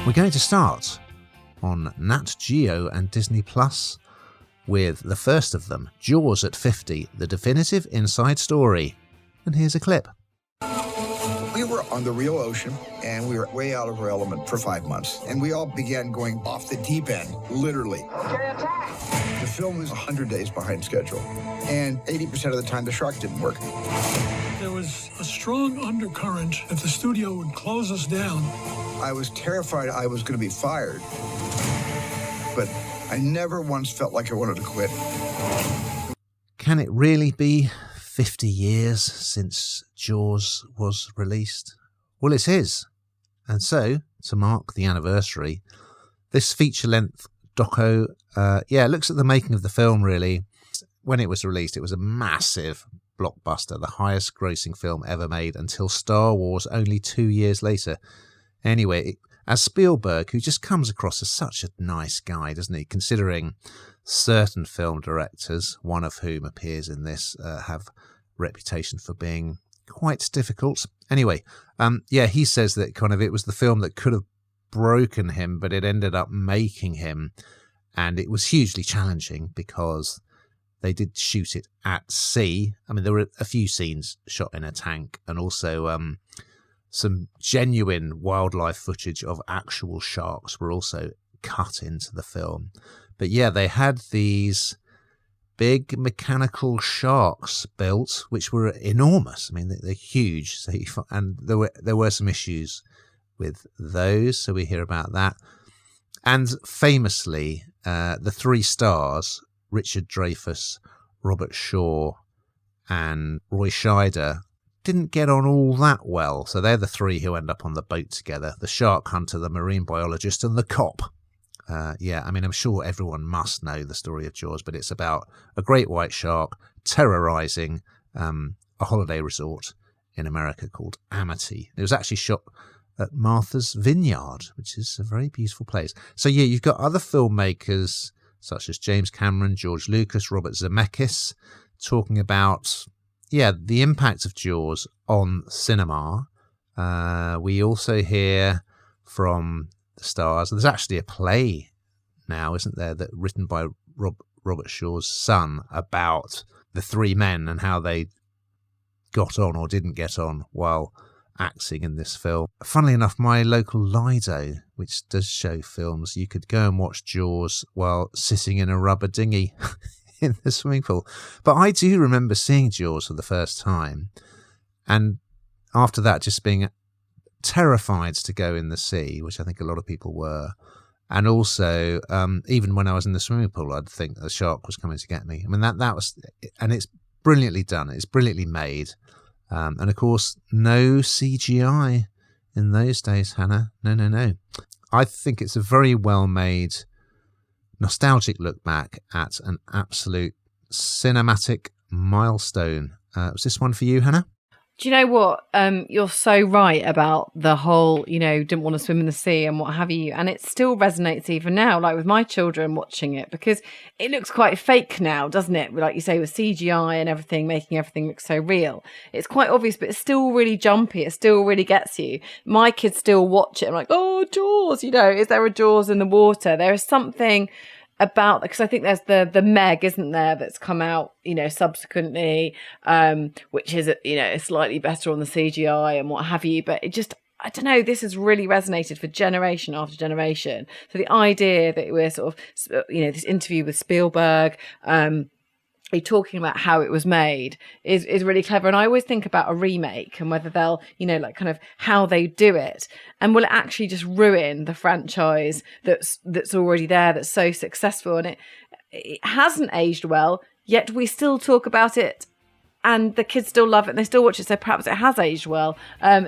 We're going to start on Nat Geo and Disney Plus with the first of them, Jaws at 50, the definitive inside story. And here's a clip. We were on the real ocean, and we were way out of our element for 5 months. And we all began going off the deep end, literally. The film was 100 days behind schedule, and 80% of the time the shark didn't work. There was a strong undercurrent that the studio would close us down. I was terrified I was going to be fired, but I never once felt like I wanted to quit. Can it really be 50 years since Jaws was released? Well, it is. And so, to mark the anniversary, this feature-length doco, looks at the making of the film, really. When it was released, it was a massive blockbuster, the highest grossing film ever made until Star Wars only 2 years later. Anyway, as Spielberg, who just comes across as such a nice guy, doesn't he, considering certain film directors, one of whom appears in this, have reputation for being quite difficult. Anyway, he says that kind of it was the film that could have broken him, but it ended up making him. And it was hugely challenging because they did shoot it at sea. I mean, there were a few scenes shot in a tank, and also some genuine wildlife footage of actual sharks were also cut into the film. But yeah, they had these big mechanical sharks built, which were enormous. I mean, they're huge. And there were some issues with those, so we hear about that. And famously, the three stars, Richard Dreyfuss, Robert Shaw, and Roy Scheider, didn't get on all that well. So they're the three who end up on the boat together: the shark hunter, the marine biologist, and the cop. I'm sure everyone must know the story of Jaws, but it's about a great white shark terrorizing a holiday resort in America called Amity. It was actually shot at Martha's Vineyard, which is a very beautiful place. So yeah, you've got other filmmakers such as James Cameron, George Lucas, Robert Zemeckis, talking about the impact of Jaws on cinema. We also hear from the stars. There's actually a play now, isn't there, that written by Robert Shaw's son about the three men and how they got on or didn't get on while acting in this film. Funnily enough, my local Lido, which does show films, you could go and watch Jaws while sitting in a rubber dinghy in the swimming pool. But I do remember seeing Jaws for the first time, and after that just being terrified to go in the sea, which I think a lot of people were. And also, even when I was in the swimming pool, I'd think the shark was coming to get me. I mean, that was, and it's brilliantly done. It's brilliantly made. And of course, no CGI in those days, Hannah. No. I think it's a very well-made, nostalgic look back at an absolute cinematic milestone. Was this one for you, Hannah? Do you know what? You're so right about the whole, didn't want to swim in the sea and what have you. And it still resonates even now, like with my children watching it, because it looks quite fake now, doesn't it? Like you say, with CGI and everything, making everything look so real. It's quite obvious, but it's still really jumpy. It still really gets you. My kids still watch it. I'm like, oh, Jaws, is there a Jaws in the water? There is something about, because I think there's the Meg, isn't there, that's come out, subsequently, which is, slightly better on the CGI and what have you. But it just, I don't know, this has really resonated for generation after generation. So the idea that we're sort of, this interview with Spielberg, talking about how it was made is really clever. And I always think about a remake and whether they'll, like kind of how they do it. And will it actually just ruin the franchise that's already there, that's so successful? And it hasn't aged well, yet we still talk about it and the kids still love it and they still watch it. So perhaps it has aged well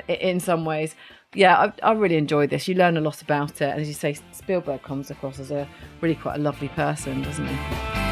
in some ways. Yeah, I really enjoyed this. You learn a lot about it. And as you say, Spielberg comes across as a really quite a lovely person, doesn't he?